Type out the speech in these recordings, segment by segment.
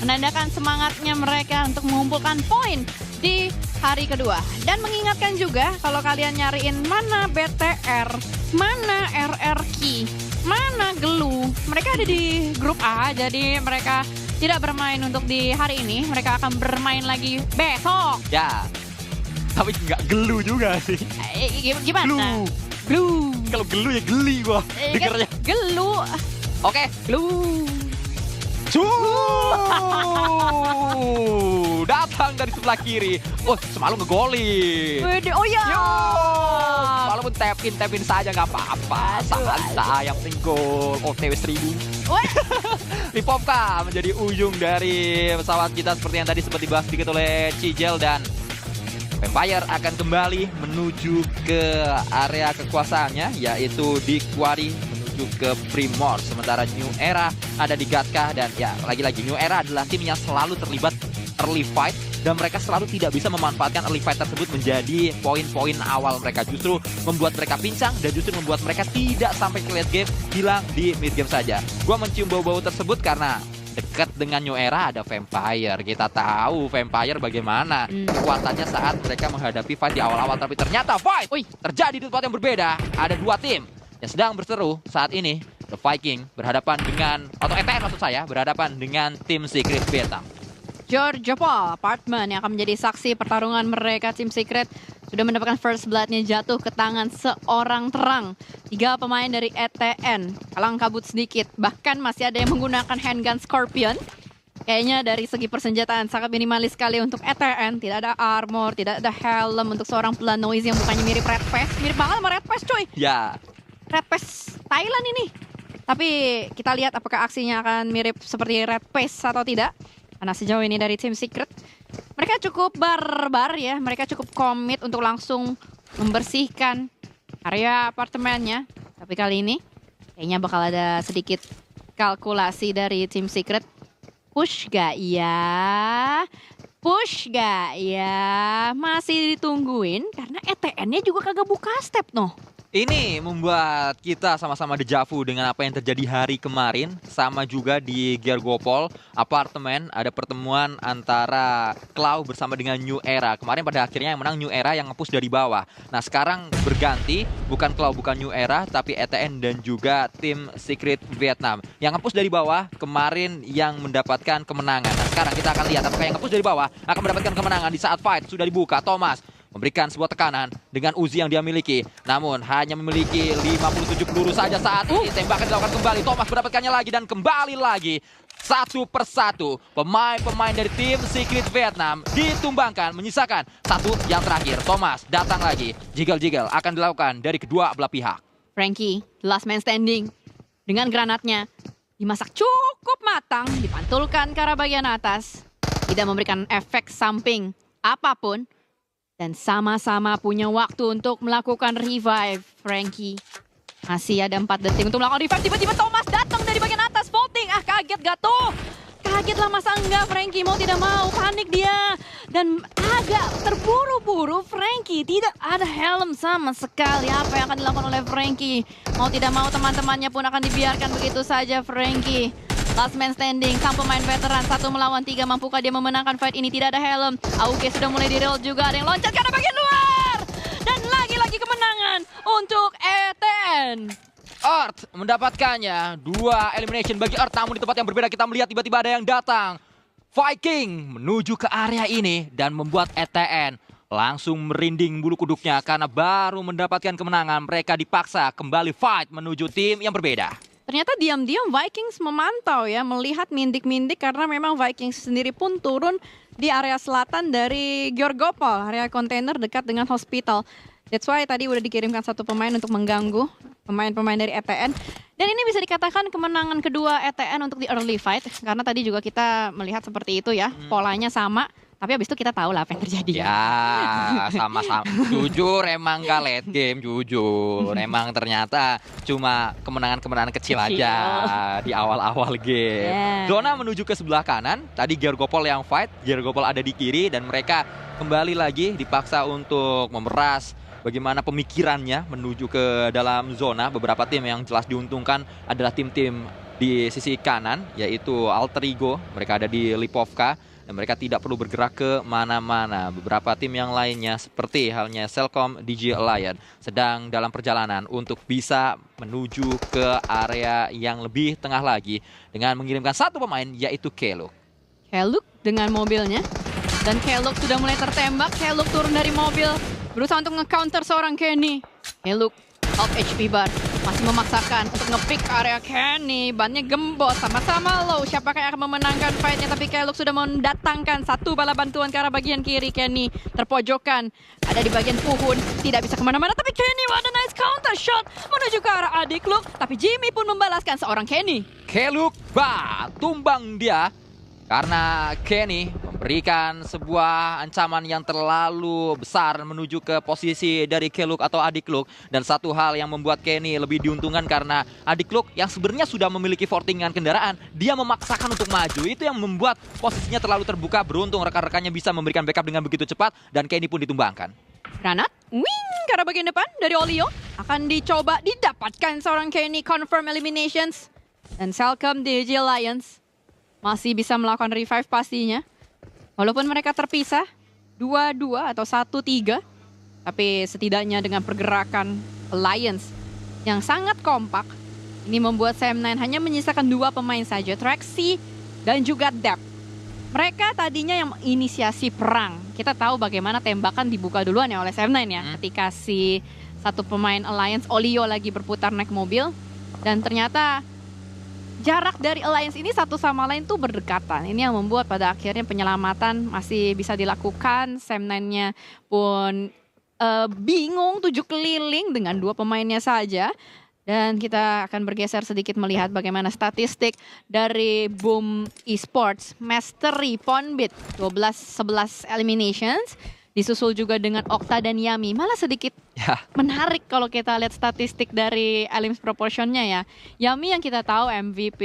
menandakan semangatnya mereka untuk mengumpulkan poin di hari kedua. Dan mengingatkan juga kalau kalian nyariin mana BTR, mana RRQ, mana Gelu, mereka ada di grup A, jadi mereka tidak bermain untuk di hari ini, mereka akan bermain lagi besok. Ya, tapi nggak Gelu juga sih. Gimana? Gelu. Kalau Gelu ya geli gua dengernya. Gelu. Oke. Gelu. Datang dari sebelah kiri. Oh, semalam ngegolin. Oh iya. Walaupun tap-in saja nggak apa-apa. Santai, yang penting gol. OTW 1000. Lipovka menjadi ujung dari pesawat kita seperti yang tadi sempat dibahas sedikit oleh Cijel, dan Vampire akan kembali menuju ke area kekuasaannya, yaitu di Quarry menuju ke Primor. Sementara New Era ada di Gatka, dan ya lagi-lagi New Era adalah tim yang selalu terlibat early fight, dan mereka selalu tidak bisa memanfaatkan early fight tersebut menjadi poin-poin awal mereka. Justru membuat mereka pincang dan justru membuat mereka tidak sampai ke late game, hilang di mid game saja. Gua mencium bau-bau tersebut karena dekat dengan New Era ada Vampire. Kita tahu Vampire bagaimana kekuatannya saat mereka menghadapi fight di awal-awal. Tapi ternyata fight terjadi di tempat yang berbeda. Ada dua tim yang sedang berseru saat ini. The Viking berhadapan dengan, atau ETN maksud saya, berhadapan dengan tim Secret Vietnam. George Paul Apartment yang akan menjadi saksi pertarungan mereka. Tim Secret sudah mendapatkan first blood-nya jatuh ke tangan seorang terang. 3 pemain dari ETN kalang kabut sedikit. Bahkan masih ada yang menggunakan handgun Scorpion. Kayaknya dari segi persenjataan sangat minimalis sekali untuk ETN. Tidak ada armor, tidak ada helm untuk seorang pelan noise yang bukannya mirip Red Pass. Mirip banget sama Red Pass cuy. Ya. Red Pass Thailand ini. Tapi kita lihat apakah aksinya akan mirip seperti Red Pass atau tidak. Karena sejauh ini dari tim Secret, mereka cukup barbar ya. Mereka cukup komit untuk langsung membersihkan area apartemennya. Tapi kali ini kayaknya bakal ada sedikit kalkulasi dari tim Secret. Push gak ya? Push gak ya? Masih ditungguin karena ETN-nya juga kagak buka step noh. Ini membuat kita sama-sama dejavu dengan apa yang terjadi hari kemarin. Sama juga di Gergopol Apartemen ada pertemuan antara Cloud bersama dengan New Era. Kemarin pada akhirnya yang menang New Era yang nge-push dari bawah. Nah sekarang berganti, bukan Cloud, bukan New Era, tapi ETN dan juga tim Secret Vietnam. Yang nge-push dari bawah kemarin yang mendapatkan kemenangan. Nah sekarang kita akan lihat apakah yang nge-push dari bawah akan mendapatkan kemenangan di saat fight sudah dibuka. Thomas memberikan sebuah tekanan dengan Uzi yang dia miliki. Namun hanya memiliki 57 peluru saja saat ini. Tembakan dilakukan kembali. Thomas mendapatkannya lagi dan kembali lagi. Satu persatu pemain-pemain dari tim Secret Vietnam ditumbangkan. Menyisakan satu yang terakhir. Thomas datang lagi. Jiggle-jiggle akan dilakukan dari kedua belah pihak. Frankie, last man standing. Dengan granatnya dimasak cukup matang. Dipantulkan ke arah bagian atas. Tidak memberikan efek samping apapun. Dan sama-sama punya waktu untuk melakukan revive. Frankie masih ada 4 detik untuk melakukan revive. Tiba-tiba Thomas datang dari bagian atas. Vaulting. Kaget gak tuh? Kaget lah masa enggak. Frankie mau tidak mau. Panik dia. Dan agak terburu-buru. Frankie tidak ada helm sama sekali. Apa yang akan dilakukan oleh Frankie? Mau tidak mau teman-temannya pun akan dibiarkan begitu saja. Frankie last man standing, sang pemain veteran 1 melawan 3. Mampukah dia memenangkan fight ini? Tidak ada helm. AUG sudah mulai di-roll juga. Ada yang loncat karena bagian luar. Dan lagi-lagi kemenangan untuk ETN. Earth mendapatkannya. 2 elimination bagi Earth. Namun di tempat yang berbeda kita melihat tiba-tiba ada yang datang. Viking menuju ke area ini dan membuat ETN langsung merinding bulu kuduknya karena baru mendapatkan kemenangan. Mereka dipaksa kembali fight menuju tim yang berbeda. Ternyata diam-diam Vikings memantau ya, melihat mindik-mindik karena memang Vikings sendiri pun turun di area selatan dari Georgopol, area kontainer dekat dengan hospital. That's why tadi udah dikirimkan 1 pemain untuk mengganggu pemain-pemain dari ETN. Dan ini bisa dikatakan kemenangan kedua ETN untuk di early fight. Karena tadi juga kita melihat seperti itu ya, polanya sama. Tapi abis itu kita tahu lah apa yang terjadi. Ya, sama-sama. Jujur emang gak late game, jujur. Emang ternyata cuma kemenangan-kemenangan kecil aja di awal-awal game. Zona menuju ke sebelah kanan. Tadi Gergopol yang fight, Gergopol ada di kiri. Dan mereka kembali lagi dipaksa untuk memeras bagaimana pemikirannya menuju ke dalam zona. Beberapa tim yang jelas diuntungkan adalah tim-tim di sisi kanan, yaitu Alter Ego. Mereka ada di Lipovka dan mereka tidak perlu bergerak ke mana-mana. Beberapa tim yang lainnya seperti halnya Cellcom DG Alliance sedang dalam perjalanan untuk bisa menuju ke area yang lebih tengah lagi dengan mengirimkan satu pemain, yaitu Keluk. Keluk dengan mobilnya. Dan Keluk sudah mulai tertembak. Keluk turun dari mobil, berusaha untuk nge-counter seorang Kenny. Keluk half HP bar, masih memaksakan untuk nge-pick area Kenny. Bannya gembos, sama-sama low. Siapakah yang akan memenangkan fight-nya? Tapi Keluk sudah mendatangkan satu bala bantuan ke arah bagian kiri. Kenny terpojokan, ada di bagian puhun, tidak bisa kemana-mana. Tapi Kenny, what a nice counter shot menuju ke arah adik Luk. Tapi Jimmy pun membalaskan seorang Kenny. Keluk, tumbang dia. Karena Kenny memberikan sebuah ancaman yang terlalu besar menuju ke posisi dari Keluk atau adik Luk. Dan satu hal yang membuat Kenny lebih diuntungkan karena adik Luk yang sebenarnya sudah memiliki fortingan kendaraan, dia memaksakan untuk maju. Itu yang membuat posisinya terlalu terbuka. Beruntung rekan-rekannya bisa memberikan backup dengan begitu cepat dan Kenny pun ditumbangkan. Granat, wing ke arah bagian depan dari Olio. Akan dicoba didapatkan seorang Kenny, confirm eliminations. Dan Cellcom DG Alliance masih bisa melakukan revive pastinya. Walaupun mereka terpisah 2-2 atau 1-3, tapi setidaknya dengan pergerakan Alliance yang sangat kompak, ini membuat CM9 hanya menyisakan 2 pemain saja, Traxi dan juga Dep. Mereka tadinya yang inisiasi perang. Kita tahu bagaimana tembakan dibuka duluan ya oleh CM9 ya, ketika si satu pemain Alliance, Olio, lagi berputar naik mobil. Dan ternyata jarak dari Alliance ini satu sama lain tuh berdekatan. Ini yang membuat pada akhirnya penyelamatan masih bisa dilakukan. CM9-nya pun bingung 7 keliling dengan 2 pemainnya saja. Dan kita akan bergeser sedikit melihat bagaimana statistik dari Boom Esports. Mastery, Ponbit, 12-11 eliminations. Disusul juga dengan Okta dan Yami. Malah sedikit menarik kalau kita lihat statistik dari Elims Proportionnya ya. Yami yang kita tahu MVP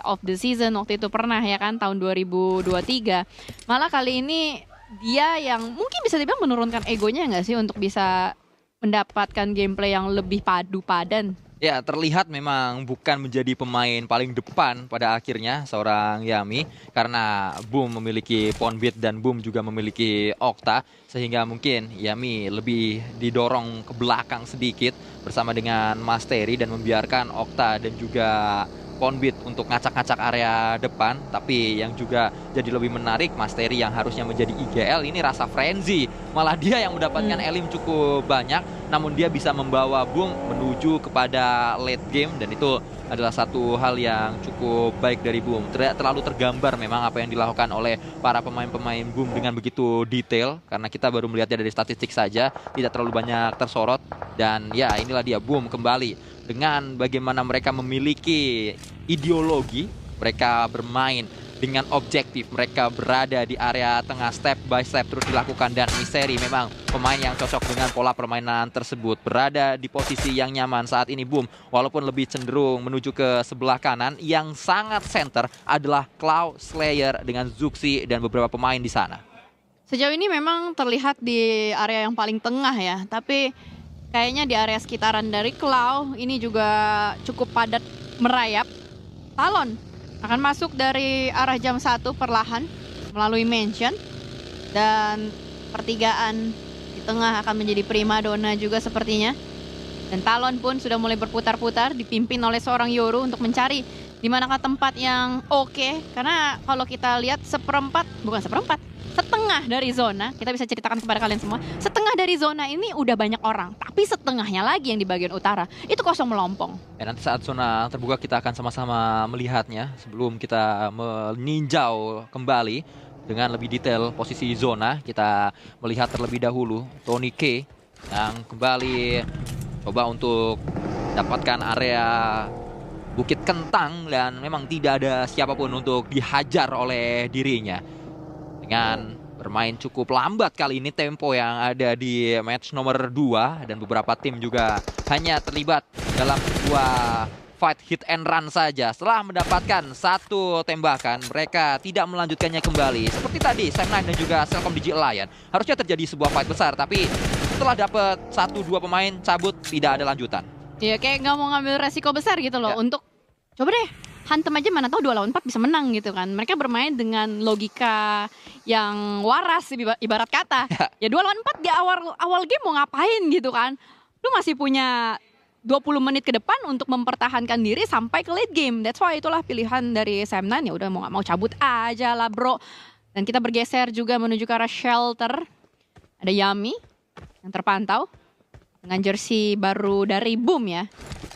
of the season waktu itu pernah ya kan, tahun 2023. Malah kali ini dia yang mungkin bisa dibilang menurunkan egonya nggak sih untuk bisa mendapatkan gameplay yang lebih padu padan. Ya, terlihat memang bukan menjadi pemain paling depan pada akhirnya seorang Yami. Karena Boom memiliki Ponbit dan Boom juga memiliki Okta. Sehingga mungkin Yami lebih didorong ke belakang sedikit bersama dengan Mastery dan membiarkan Okta dan juga Ponbit untuk ngacak-ngacak area depan. Tapi yang juga jadi lebih menarik, Mastery yang harusnya menjadi IGL ini rasa frenzy. Malah dia yang mendapatkan elim cukup banyak, namun dia bisa membawa Boom menuju kepada late game. Dan itu adalah satu hal yang cukup baik dari Boom. Terlalu tergambar memang apa yang dilakukan oleh para pemain-pemain Boom dengan begitu detail. Karena kita baru melihatnya dari statistik saja, tidak terlalu banyak tersorot. Dan ya, inilah dia Boom kembali dengan bagaimana mereka memiliki ideologi. Mereka bermain dengan objektif, mereka berada di area tengah, step by step terus dilakukan. Dan Misteri memang pemain yang cocok dengan pola permainan tersebut, berada di posisi yang nyaman saat ini Boom. Walaupun lebih cenderung menuju ke sebelah kanan, yang sangat center adalah Cloud Slayer dengan Zuxi dan beberapa pemain di sana. Sejauh ini memang terlihat di area yang paling tengah ya, tapi kayaknya di area sekitaran dari Cloud ini juga cukup padat merayap. Talon akan masuk dari arah jam 1 perlahan melalui mansion. Dan pertigaan di tengah akan menjadi primadona juga sepertinya. Dan Talon pun sudah mulai berputar-putar dipimpin oleh seorang Yoru untuk mencari di manakah tempat yang oke. Karena kalau kita lihat setengah dari zona, kita bisa ceritakan kepada kalian semua, setengah dari zona ini udah banyak orang, tapi setengahnya lagi yang di bagian utara itu kosong melompong. Nanti saat zona terbuka kita akan sama-sama melihatnya sebelum kita meninjau kembali dengan lebih detail posisi zona. Kita melihat terlebih dahulu Tony K yang kembali coba untuk dapatkan area Bukit Kentang dan memang tidak ada siapapun untuk dihajar oleh dirinya. Dengan bermain cukup lambat kali ini tempo yang ada di match nomor 2. Dan beberapa tim juga hanya terlibat dalam sebuah fight hit and run saja. Setelah mendapatkan satu tembakan, mereka tidak melanjutkannya kembali. Seperti tadi, CM9 dan juga Cellcom DG Alliance. Harusnya terjadi sebuah fight besar, tapi setelah dapat 1-2 pemain cabut, tidak ada lanjutan. Ya kayak nggak mau ngambil resiko besar gitu loh untuk coba deh hantem aja mana tahu 2 lawan 4 bisa menang gitu kan. Mereka bermain dengan logika yang waras ibarat kata. Ya 2 lawan 4 di awal game mau ngapain gitu kan. Lu masih punya 20 menit ke depan untuk mempertahankan diri sampai ke late game. That's why itulah pilihan dari Sam9, ya udah mau gak mau cabut aja lah bro. Dan kita bergeser juga menuju ke arah shelter. Ada Yami yang terpantau dengan jersey baru dari Boom ya.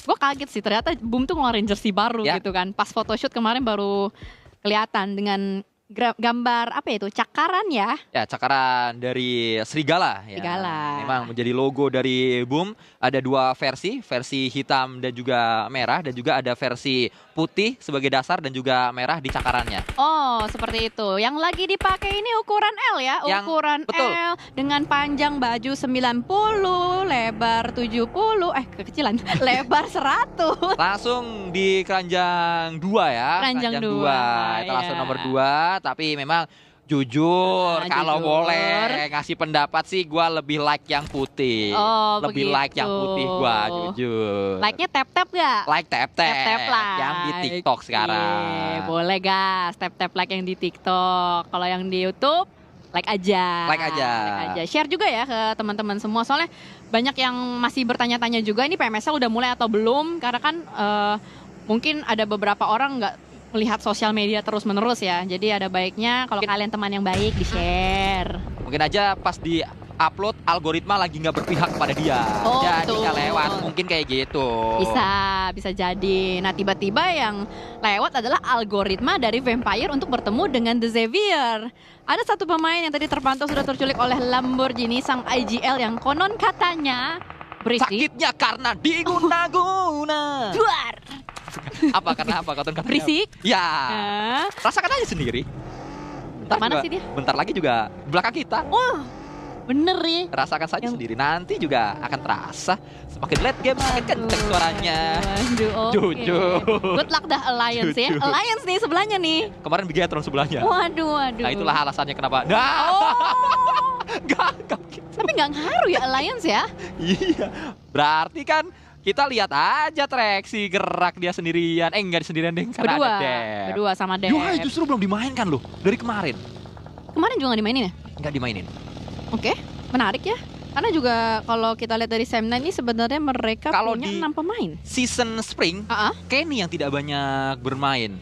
Gue kaget sih ternyata Boom tuh ngeluarin jersey baru gitu kan. Pas photoshoot kemarin baru kelihatan dengan gambar apa itu, cakaran ya? Ya, cakaran dari serigala. Serigala. Ya. Memang menjadi logo dari Boom. Ada 2 versi hitam dan juga merah, dan juga ada versi putih sebagai dasar dan juga merah di cakarannya. Oh, seperti itu. Yang lagi dipakai ini ukuran L ya, ukuran L dengan panjang baju 90, lebar 70, kekecilan, lebar 100. Langsung di keranjang 2 ya. Keranjang 2. Itu langsung nomor 2. Tapi memang jujur, kalau boleh ngasih pendapat sih gue lebih like yang putih. Oh, lebih begitu. like yang putih gue, jujur. Like-nya tap-tap gak? Like tap-tap. Like. Yang di TikTok sekarang. Boleh gas, tap-tap like yang di TikTok. Kalau yang di YouTube, like aja. Like aja. Share juga ya ke teman-teman semua. Soalnya banyak yang masih bertanya-tanya juga, ini PMSL udah mulai atau belum? Karena kan mungkin ada beberapa orang nggak melihat sosial media terus-menerus ya. Jadi ada baiknya kalau kalian teman yang baik di-share. Mungkin aja pas di upload algoritma lagi nggak berpihak kepada dia. Oh, jadi betul. nggak lewat, mungkin kayak gitu. Bisa jadi. Nah tiba-tiba yang lewat adalah algoritma dari Vampire untuk bertemu dengan The Xavier. Ada satu pemain yang tadi terpantau sudah terculik oleh Lamborghini sang IGL yang konon katanya berisik. Sakitnya karena diguna-guna. Duar. Apa karena apa? Konon katanya Berisik. Ya. Rasakan aja sendiri. Mana sih dia? Bentar lagi juga belakang kita. Wah, bener nih. Rasakan saja sendiri. Nanti juga akan terasa. Semakin late game semakin kenceng suaranya. Jujur. Good luck dah Alliance ya. Alliance nih sebelahnya nih. Kemarin Bigatron sebelahnya. Waduh. Nah itulah alasannya kenapa. Tapi nggak ngaruh ya Alliance ya. Iya. Berarti kan kita lihat aja Trexy gerak dia sendirian. Enggak sendirian deh, karena ada Dep. Berdua sama Dep. Yuhai justru belum dimainkan loh dari kemarin. Kemarin juga nggak dimainin ya? Nggak dimainin. Oke, menarik ya. Karena juga kalau kita lihat dari Sam9 ini sebenarnya mereka punya 6 pemain. Season Spring, Kenny yang tidak banyak bermain.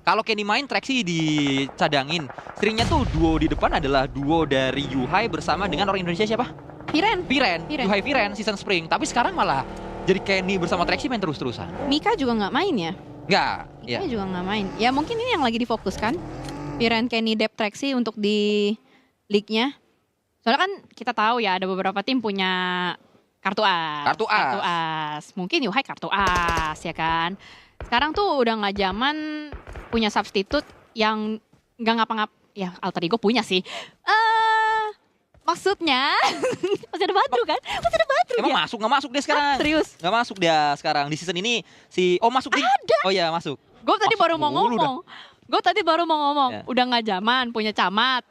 Kalau Kenny main, Trexy dicadangin. Seringnya tuh duo di depan adalah duo dari Yuhai bersama dengan orang Indonesia siapa? Viren. Yuhai Viren season Spring. Tapi sekarang malah jadi Kenny bersama Trexy main terus-terusan. Mika juga nggak main ya? Nggak. Mika juga nggak main. Ya mungkin ini yang lagi difokuskan. Viren, Kenny, Dep, Trexy untuk di league-nya. Soalnya kan kita tahu ya ada beberapa tim punya kartu as. Kartu as. Mungkin Yuhai kartu as ya kan. Sekarang tuh udah nggak zaman punya substitute yang nggak ngapa-ngap. Ya alter ego punya sih. Maksudnya masih ada Badru kan? Masih ada Badru. Emang masuk? Nggak masuk dia sekarang. Serius? Nggak masuk dia sekarang. Di season ini masuk di. Ada. Oh iya masuk. Gue tadi baru mau ngomong. Udah nggak zaman punya camat.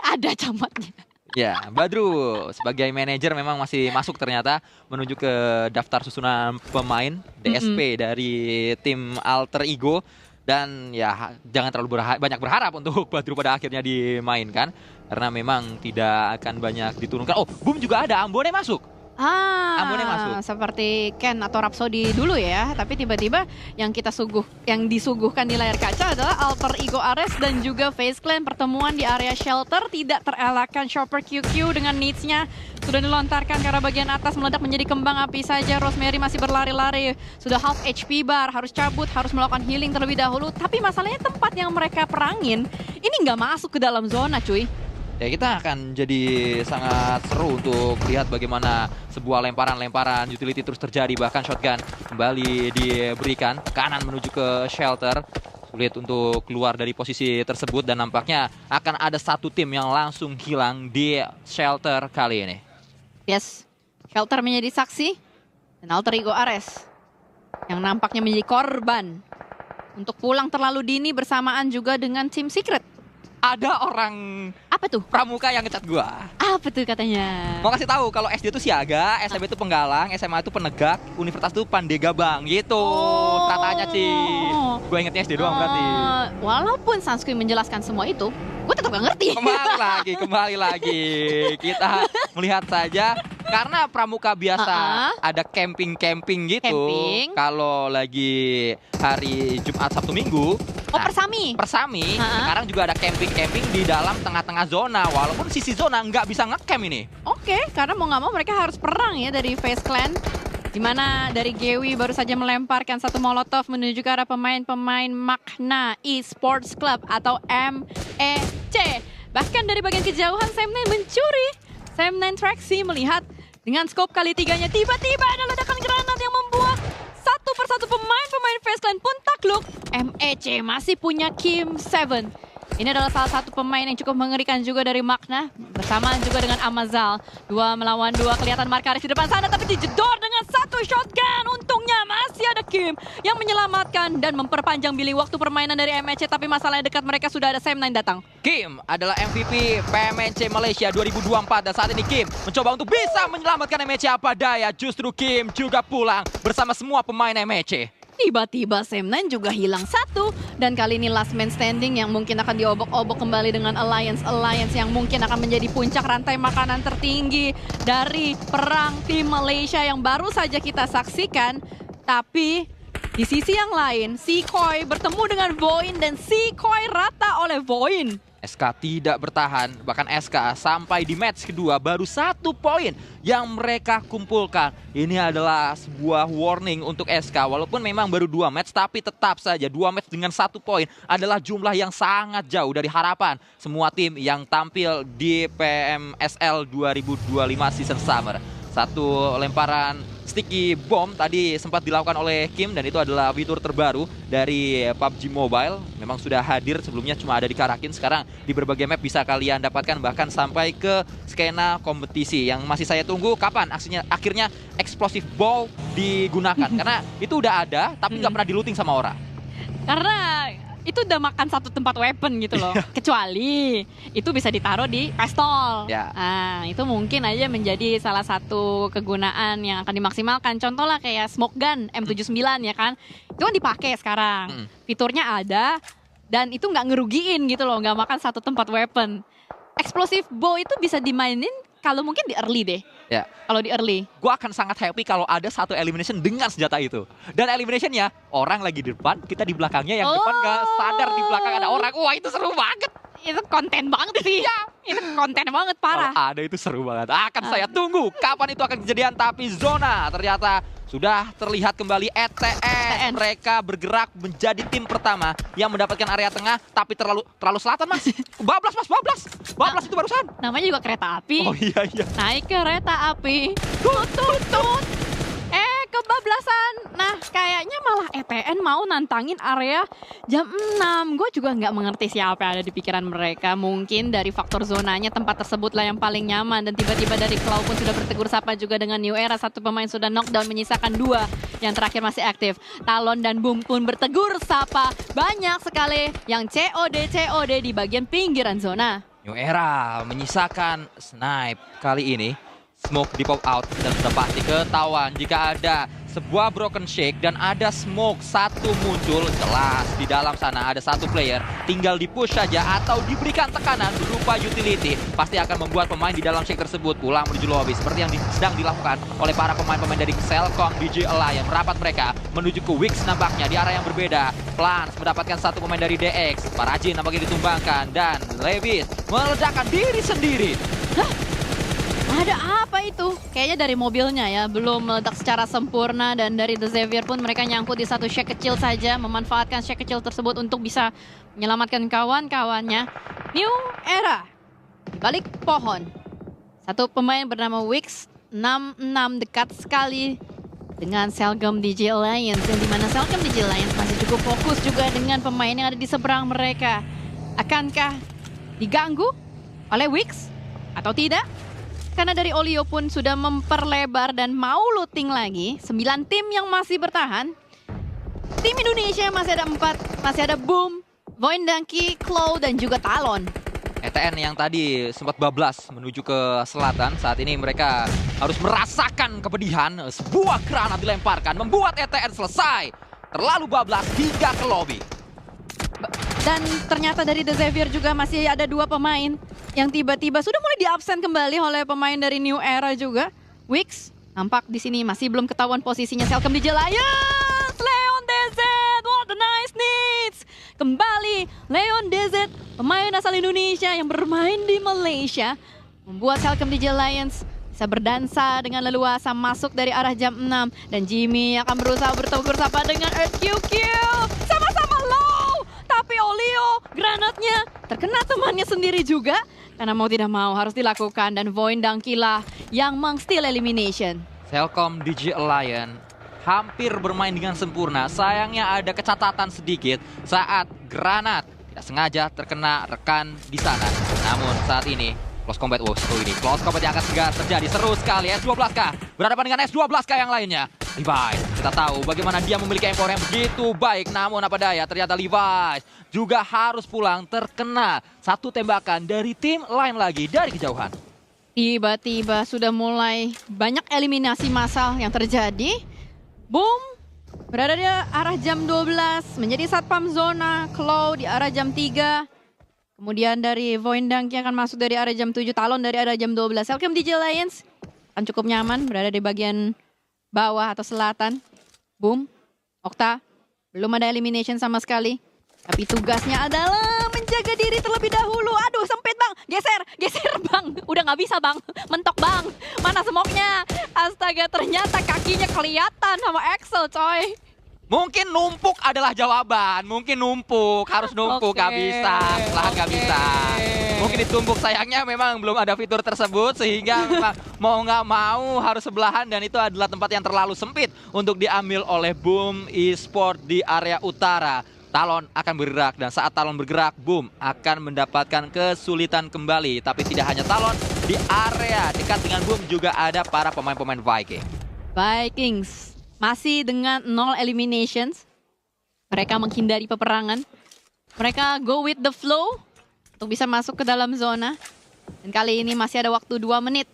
Ada camatnya. Ya, Badru sebagai manajer memang masih masuk ternyata menuju ke daftar susunan pemain DSP dari tim Alter Ego. Dan ya jangan terlalu banyak berharap untuk Badru pada akhirnya dimainkan. Karena memang tidak akan banyak diturunkan. Oh, Boom juga ada, Ambone masuk. Ambone masuk. Seperti Ken atau Rhapsody dulu ya. Tapi tiba-tiba yang disuguhkan di layar kaca adalah Alter Ego Ares dan juga FaZe Clan. Pertemuan di area shelter tidak terelakkan. Chopper QQ dengan needs-nya sudah dilontarkan ke arah bagian atas, meledak menjadi kembang api saja. Rosemary masih berlari-lari, sudah half HP bar, harus cabut, harus melakukan healing terlebih dahulu. Tapi masalahnya tempat yang mereka perangin ini nggak masuk ke dalam zona cuy. Ya kita akan jadi sangat seru untuk lihat bagaimana sebuah lemparan-lemparan utility terus terjadi. Bahkan shotgun kembali diberikan kanan menuju ke shelter. Sulit untuk keluar dari posisi tersebut dan nampaknya akan ada satu tim yang langsung hilang di shelter kali ini. Yes, shelter menjadi saksi dan Alter Ego Ares yang nampaknya menjadi korban untuk pulang terlalu dini bersamaan juga dengan tim Secret. Ada orang Apa tuh? Pramuka yang ngecat gua. Apa tuh katanya? Mau kasih tahu kalau SD itu siaga, SMP itu penggalang, SMA itu penegak, universitas itu pandegabang gitu. Tatanya sih. Gue ingetnya SD doang berarti. Walaupun sunscreen menjelaskan semua itu, gue tetap gak ngerti. Kembali lagi. Kita melihat saja karena pramuka biasa ada camping gitu. Kalau lagi hari Jumat, Sabtu, Minggu. Persami. Sekarang juga ada camping di dalam tengah-tengah zona. Walaupun sisi zona nggak bisa ngecamp ini. Oke, karena mau nggak mau mereka harus perang ya dari FaZe Clan. Dimana dari Gewi baru saja melemparkan satu molotov menuju ke arah pemain-pemain Makna Esports Club atau MEC. Bahkan dari bagian kejauhan Sam9 mencuri. Sam9 Traxi melihat dengan scope kali tiganya tiba-tiba ada ledakan granat yang membuat satu persatu pemain FaZe Clan pun takluk. MEC masih punya Kim 7. Ini adalah salah satu pemain yang cukup mengerikan juga dari Makna. Bersamaan juga dengan Amazal. 2 melawan 2, kelihatan Markaris di depan sana. Tapi dijedor dengan satu shotgun. Untungnya masih ada Kim yang menyelamatkan dan memperpanjang bilik waktu permainan dari MEC. Tapi masalahnya dekat mereka sudah ada Sam9 datang. Kim adalah MVP PMNC Malaysia 2024. Dan saat ini Kim mencoba untuk bisa menyelamatkan MEC. Apa daya, justru Kim juga pulang bersama semua pemain MEC. Tiba-tiba Sam9 juga hilang satu. Dan kali ini last man standing yang mungkin akan diobok-obok kembali dengan Alliance yang mungkin akan menjadi puncak rantai makanan tertinggi dari perang tim Malaysia yang baru saja kita saksikan. Tapi di sisi yang lain, Seakoy bertemu dengan Voin dan Seakoy rata oleh Voin. SK tidak bertahan, bahkan SK sampai di match kedua baru 1 poin yang mereka kumpulkan. Ini adalah sebuah warning untuk SK, walaupun memang baru 2 match, tapi tetap saja 2 match dengan 1 poin adalah jumlah yang sangat jauh dari harapan semua tim yang tampil di PMSL 2025 Season Summer. Satu lemparan sticky bomb tadi sempat dilakukan oleh Kim dan itu adalah fitur terbaru dari PUBG Mobile. Memang sudah hadir sebelumnya cuma ada di Karakin, sekarang di berbagai map bisa kalian dapatkan bahkan sampai ke skena kompetisi. Yang masih saya tunggu kapan akhirnya explosive ball digunakan karena itu udah ada tapi nggak pernah di-looting sama orang. Karena itu udah makan satu tempat weapon gitu loh. Kecuali itu bisa ditaruh di pistol. Nah, itu mungkin aja menjadi salah satu kegunaan yang akan dimaksimalkan. Contoh lah kayak smoke gun M79 ya kan. Itu kan dipakai sekarang. Fiturnya ada dan itu nggak ngerugiin gitu loh, nggak makan satu tempat weapon. Explosive bow itu bisa dimainin kalau mungkin di early deh. Ya. Kalau di early. Gue akan sangat happy kalau ada satu elimination dengan senjata itu. Dan eliminationnya, orang lagi di depan, kita di belakangnya, yang depan gak sadar di belakang ada orang. Wah, itu seru banget. Itu konten banget sih. Ya. Itu konten banget, parah. Kalau ada itu seru banget. Akan saya tunggu kapan itu akan kejadian. Tapi zona ternyata sudah terlihat kembali ETN. Mereka bergerak menjadi tim pertama yang mendapatkan area tengah, tapi terlalu selatan mas. Bablas mas, bablas itu barusan. Namanya juga kereta api. Oh iya. Naik kereta api, tut. Kebablasan. Nah, kayaknya malah ETN mau nantangin area jam 6. Gue juga nggak mengerti siapa yang ada di pikiran mereka. Mungkin dari faktor zonanya tempat tersebut lah yang paling nyaman. Dan tiba-tiba dari Clow pun sudah bertegur sapa juga dengan New Era. Satu pemain sudah knockdown, menyisakan 2 yang terakhir masih aktif. Talon dan Boom pun bertegur sapa. Banyak sekali yang COD di bagian pinggiran zona. New Era menyisakan snipe kali ini. Smoke di pop out dan sudah pasti ketahuan jika ada sebuah broken shake dan ada smoke satu muncul, jelas di dalam sana ada satu player, tinggal di push saja atau diberikan tekanan berupa utility pasti akan membuat pemain di dalam shake tersebut pulang menuju lobby seperti yang sedang dilakukan oleh para pemain-pemain dari Cellcom DJ Alliance. Merapat mereka menuju ke Wix nampaknya di arah yang berbeda. Plans mendapatkan satu pemain dari DX, Parajin nampaknya ditumbangkan dan Levis meledakkan diri sendiri. Ada apa itu? Kayaknya dari mobilnya ya, belum meledak secara sempurna. Dan dari The Xavier pun mereka nyangkut di satu shack kecil saja, memanfaatkan shack kecil tersebut untuk bisa menyelamatkan kawan-kawannya. New Era di balik pohon. Satu pemain bernama Wix 66 dekat sekali dengan Cellcom DJ Alliance, yang dimana Cellcom DJ Alliance masih cukup fokus juga dengan pemain yang ada di seberang mereka. Akankah diganggu oleh Wix atau tidak? Karena dari Olio pun sudah memperlebar dan mau looting lagi. 9 tim yang masih bertahan. Tim Indonesia masih ada 4. Masih ada Boom, Voin Danky, Clow, dan juga Talon. ETN yang tadi sempat bablas menuju ke selatan, saat ini mereka harus merasakan kepedihan. Sebuah granat dilemparkan, membuat ETN selesai. Terlalu bablas hingga ke lobby. Dan ternyata dari The Xavier juga masih ada 2 pemain yang tiba-tiba sudah mulai di-absen kembali oleh pemain dari New Era juga. Wix nampak di sini masih belum ketahuan posisinya. Selcom DJ Lions, Leon DZ, what a nice needs. Kembali Leon DZ, pemain asal Indonesia yang bermain di Malaysia, membuat Selcom DJ Lions bisa berdansa dengan leluasa masuk dari arah jam 6. Dan Jimmy akan berusaha bertemu bersama dengan QQ. Sama-sama low, tapi Olio granatnya terkena temannya sendiri juga. Karena mau tidak mau harus dilakukan, dan Void Donkey lah yang meng-steal elimination. Selcom DJ Alliance hampir bermain dengan sempurna. Sayangnya ada kecatatan sedikit saat granat tidak sengaja terkena rekan di sana. Namun saat ini close combat, ini close combat yang akan segera terjadi. Seru sekali, S12K berhadapan dengan S12K yang lainnya. Levi, kita tahu bagaimana dia memiliki M4 yang begitu baik. Namun apa daya, ternyata Levi juga harus pulang terkena satu tembakan dari tim lain lagi dari kejauhan. Tiba-tiba sudah mulai banyak eliminasi massal yang terjadi. Boom, berada di arah jam 12, menjadi satpam zona. Claw di arah jam 3. Kemudian dari Void Donkey akan masuk dari arah jam 7, Talon dari arah jam 12. Selcom DJ Lions akan cukup nyaman berada di bagian bawah atau selatan. Boom, Okta belum ada elimination sama sekali. Tapi tugasnya adalah menjaga diri terlebih dahulu. Aduh, sempit bang, geser bang. Udah nggak bisa bang, mentok bang. Mana smoke-nya? Astaga, ternyata kakinya kelihatan sama Axel coy. Mungkin numpuk adalah jawaban. Mungkin numpuk, harus numpuk, nggak bisa, perlahan nggak bisa. Mungkin ditumpuk, sayangnya memang belum ada fitur tersebut sehingga memang mau nggak mau harus sebelahan, dan itu adalah tempat yang terlalu sempit untuk diambil oleh Boom Esport di area utara. Talon akan bergerak, dan saat Talon bergerak, Boom akan mendapatkan kesulitan kembali. Tapi tidak hanya Talon, di area dekat dengan Boom juga ada para pemain-pemain Viking. Vikings masih dengan 0 eliminations. Mereka menghindari peperangan. Mereka go with the flow untuk bisa masuk ke dalam zona. Dan kali ini masih ada waktu 2 menit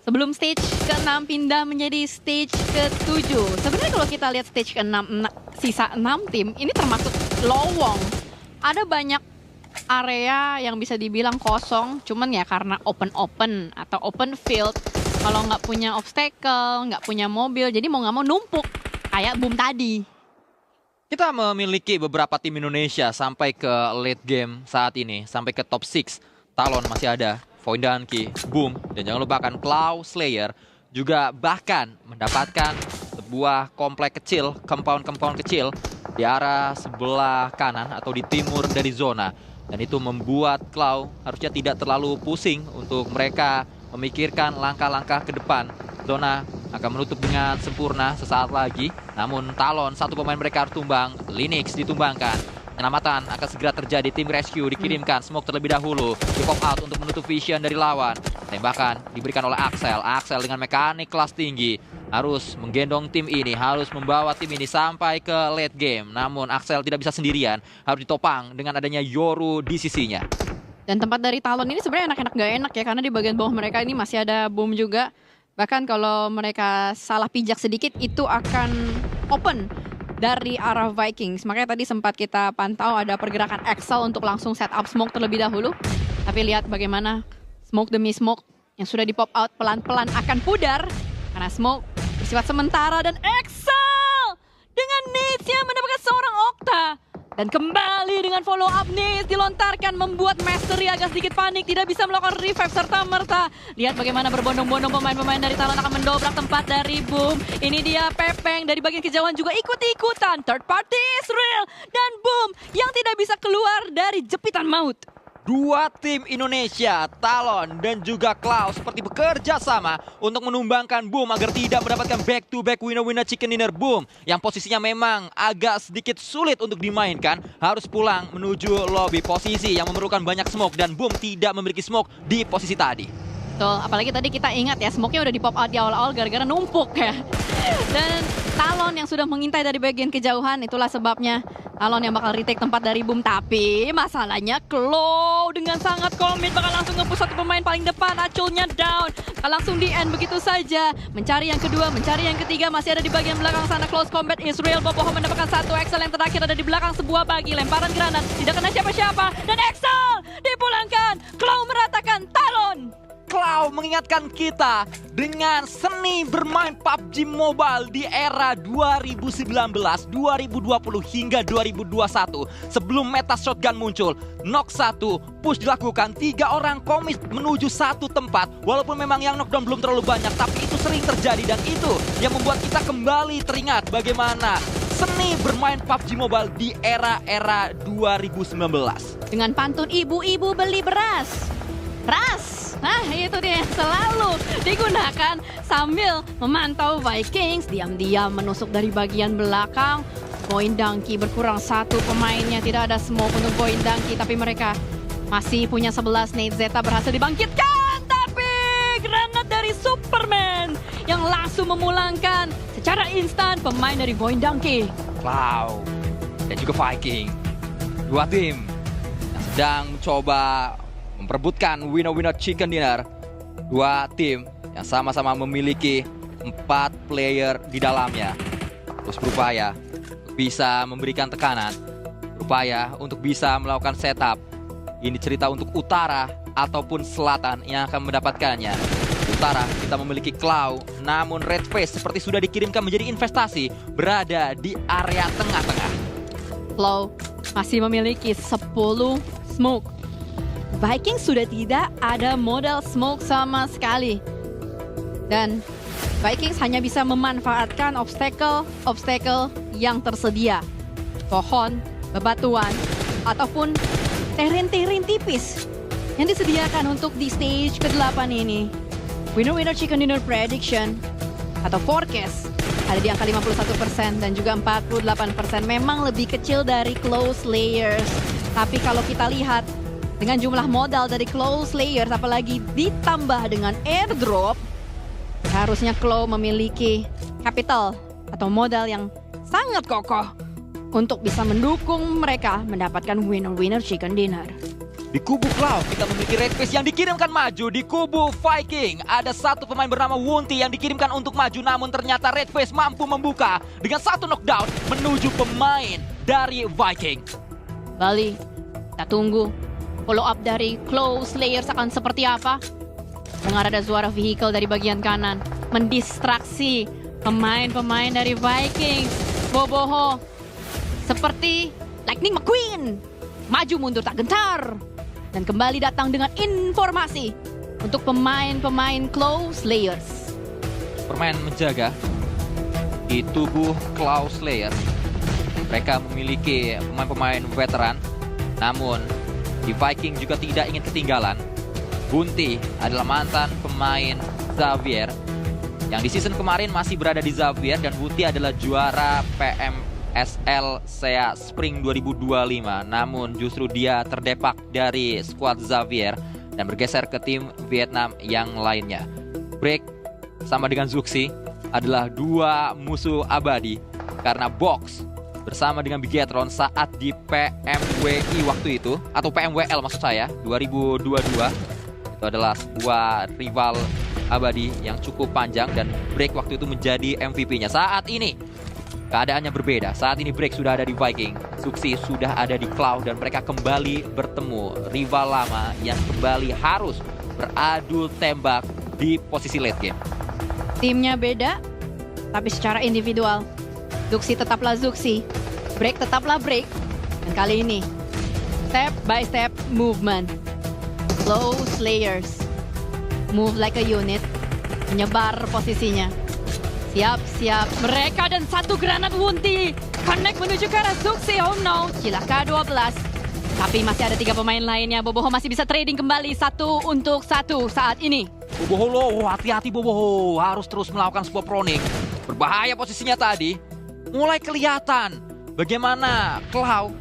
sebelum stage ke-6 pindah menjadi stage ke-7. Sebenarnya kalau kita lihat stage ke-6, sisa 6 tim, ini termasuk lowong. Ada banyak area yang bisa dibilang kosong, cuman ya karena open atau open field. Kalau nggak punya obstacle, nggak punya mobil, jadi mau nggak mau numpuk. Kayak Boom tadi. Kita memiliki beberapa tim Indonesia sampai ke late game saat ini, sampai ke top 6. Talon masih ada, Void Donkey, Boom, dan jangan lupakan Claw Slayer juga bahkan mendapatkan sebuah komplek kecil, compound kecil di arah sebelah kanan atau di timur dari zona. Dan itu membuat Claw harusnya tidak terlalu pusing untuk mereka memikirkan langkah-langkah ke depan. Zona akan menutup dengan sempurna sesaat lagi. Namun Talon, satu pemain mereka harus tumbang. Linux ditumbangkan. Penyelamatan akan segera terjadi. Tim rescue dikirimkan. Smoke terlebih dahulu. Di pop out untuk menutup vision dari lawan. Tembakan diberikan oleh Axel. Axel dengan mekanik kelas tinggi harus menggendong tim ini, harus membawa tim ini sampai ke late game. Namun Axel tidak bisa sendirian, harus ditopang dengan adanya Yoru di sisinya. Dan tempat dari Talon ini sebenarnya enak-enak gak enak ya, karena di bagian bawah mereka ini masih ada Boom juga. Bahkan kalau mereka salah pijak sedikit, itu akan open dari arah Vikings. Makanya tadi sempat kita pantau ada pergerakan Axel untuk langsung set up smoke terlebih dahulu. Tapi lihat bagaimana smoke demi smoke yang sudah di pop out pelan-pelan akan pudar. Karena smoke bersifat sementara, dan Axel dengan needs-nya mendapatkan seorang Okta. Dan kembali dengan follow up needs dilontarkan, membuat Mastery agak sedikit panik, tidak bisa melakukan revive serta-merta. Lihat bagaimana berbondong-bondong pemain-pemain dari Talon akan mendobrak tempat dari Boom. Ini dia Pepeng dari bagian kejauhan juga ikut-ikutan. Third party Israel dan Boom yang tidak bisa keluar dari jepitan maut. Dua tim Indonesia, Talon dan juga Claw seperti bekerja sama untuk menumbangkan Boom agar tidak mendapatkan back-to-back winner-winner chicken dinner. Boom yang posisinya memang agak sedikit sulit untuk dimainkan, harus pulang menuju lobby, posisi yang memerlukan banyak smoke, dan Boom tidak memiliki smoke di posisi tadi. Betul, apalagi tadi kita ingat ya, smoke-nya udah di pop out di awal-awal gara-gara numpuk ya. Dan Talon yang sudah mengintai dari bagian kejauhan, itulah sebabnya Talon yang bakal retake tempat dari Boom. Tapi masalahnya Claw dengan sangat komit bakal langsung nge-push satu pemain paling depan. Aculnya down, bakal langsung di end begitu saja. Mencari yang kedua, mencari yang ketiga, masih ada di bagian belakang sana. Close combat Israel, Boboho mendapatkan satu. Excel yang terakhir ada di belakang sebuah bagi. Lemparan granat, tidak kena siapa-siapa. Dan Excel dipulangkan. Claw meratakan Talon. Claw mengingatkan kita dengan seni bermain PUBG Mobile di era 2019, 2020 hingga 2021. Sebelum meta shotgun muncul, knock 1, push dilakukan, 3 orang komis menuju satu tempat. Walaupun memang yang knockdown belum terlalu banyak, tapi itu sering terjadi dan itu yang membuat kita kembali teringat bagaimana seni bermain PUBG Mobile di era-era 2019. Dengan pantun ibu-ibu beli beras. Ras, nah itu dia yang selalu digunakan sambil memantau Vikings. Diam-diam menusuk dari bagian belakang. Boindanki berkurang satu pemainnya, tidak ada smoke untuk Boindanki. Tapi mereka masih punya 11. Nate Zeta berhasil dibangkitkan. Tapi granat dari Superman yang langsung memulangkan secara instan pemain dari Boindanki. Claw dan juga Viking, dua tim yang sedang mencoba memperebutkan winner-winner chicken dinner. Dua tim yang sama-sama memiliki 4 player di dalamnya. Terus berupaya untuk bisa memberikan tekanan, berupaya untuk bisa melakukan setup. Ini cerita untuk utara ataupun selatan yang akan mendapatkannya. Utara kita memiliki Claw, namun Red Face seperti sudah dikirimkan menjadi investasi berada di area tengah-tengah. Claw masih memiliki 10 smoke. Vikings sudah tidak ada modal smoke sama sekali. Dan Vikings hanya bisa memanfaatkan obstacle yang tersedia. Pohon, bebatuan, ataupun terren-terren tipis yang disediakan untuk di stage ke-8 ini. Winner-winner chicken dinner prediction atau forecast ada di angka 51% dan juga 48%. Memang lebih kecil dari close layers. Tapi kalau kita lihat dengan jumlah modal dari close layers, apalagi ditambah dengan airdrop, harusnya Claw memiliki capital atau modal yang sangat kokoh untuk bisa mendukung mereka mendapatkan winner-winner chicken dinner. Di kubu Claw kita memiliki Red Face yang dikirimkan maju. Di kubu Viking ada satu pemain bernama Wunti yang dikirimkan untuk maju. Namun ternyata Red Face mampu membuka dengan satu knockdown menuju pemain dari Viking. Bali, kita tunggu follow up dari close layers akan seperti apa. Dengar ada suara vehicle dari bagian kanan mendistraksi pemain-pemain dari Vikings. Boboho seperti Lightning McQueen maju mundur tak gentar dan kembali datang dengan informasi untuk pemain-pemain close layers. Permain menjaga di tubuh Claw Slayer. Mereka memiliki pemain-pemain veteran, namun di Viking juga tidak ingin ketinggalan. Bunti adalah mantan pemain Xavier yang di season kemarin masih berada di Xavier, dan Bunti adalah juara PMSL SEA Spring 2025. Namun justru dia terdepak dari squad Xavier dan bergeser ke tim Vietnam yang lainnya. Break sama dengan Zuxi adalah dua musuh abadi karena Box bersama dengan Bigetron saat di PMWI waktu itu, atau PMWL maksud saya, 2022. Itu adalah sebuah rival abadi yang cukup panjang dan Break waktu itu menjadi MVP-nya. Saat ini keadaannya berbeda. Saat ini Break sudah ada di Viking, Suksi sudah ada di Claw, dan mereka kembali bertemu rival lama yang kembali harus beradu tembak di posisi late game. Timnya beda, tapi secara individual Zuxi tetaplah Zuxi, Break tetaplah Break. Dan kali ini step by step movement, close layers, move like a unit, menyebar posisinya. Siap-siap mereka dan satu granat Wunti connect menuju ke arah Zuxi. Oh no, cilaka 12. Tapi masih ada 3 pemain lainnya. Boboho masih bisa trading kembali 1 untuk 1 saat ini. Boboho lo, hati-hati Boboho, harus terus melakukan sebuah proning. Berbahaya posisinya tadi. Mulai kelihatan bagaimana Claw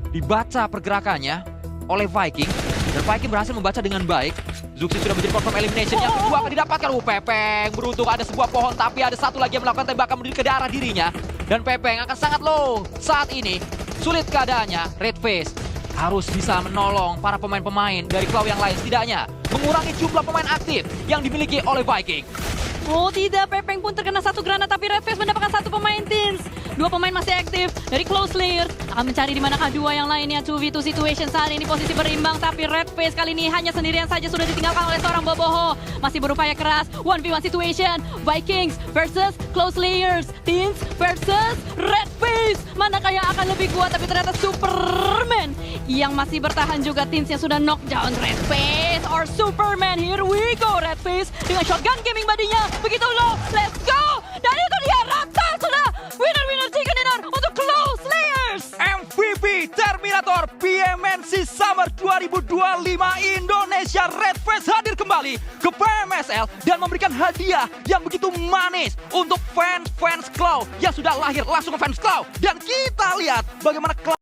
dibaca pergerakannya oleh Viking. Dan Viking berhasil membaca dengan baik. Zuxi sudah menjadi confirm elimination. Yang kedua akan didapatkan. Pepeng beruntung ada sebuah pohon, tapi ada satu lagi yang melakukan tembakan menuju ke arah dirinya. Dan Pepeng akan sangat low saat ini. Sulit keadaannya. Redface harus bisa menolong para pemain-pemain dari Cloud yang lain. Setidaknya mengurangi jumlah pemain aktif yang dimiliki oleh Viking. Oh tidak, Pepeng pun terkena satu granat, tapi Redface mendapatkan satu pemain Teens. Dua pemain masih aktif dari Close Layer. Akan mencari di manakah dua yang lainnya. 2v2 situation saat ini posisi berimbang, tapi Redface kali ini hanya sendirian saja sudah ditinggalkan oleh seorang Boboho. Masih berupaya keras, 1v1 situation. Vikings versus Close Layers. Teens versus Redface. Manakah yang akan lebih kuat, tapi ternyata Superman yang masih bertahan juga. Teens yang sudah knockdown Redface or Superman. Here we go, Redface dengan shotgun gaming badinya. Begitu low, let's go. Dan itu dia, Raptor sudah winner chicken dinner untuk Close Layers. MVP Terminator PMNC Summer 2025 Indonesia. Redface hadir kembali ke PMSL dan memberikan hadiah yang begitu manis untuk fans Cloud yang sudah lahir langsung ke fans Cloud. Dan kita lihat bagaimana Cloud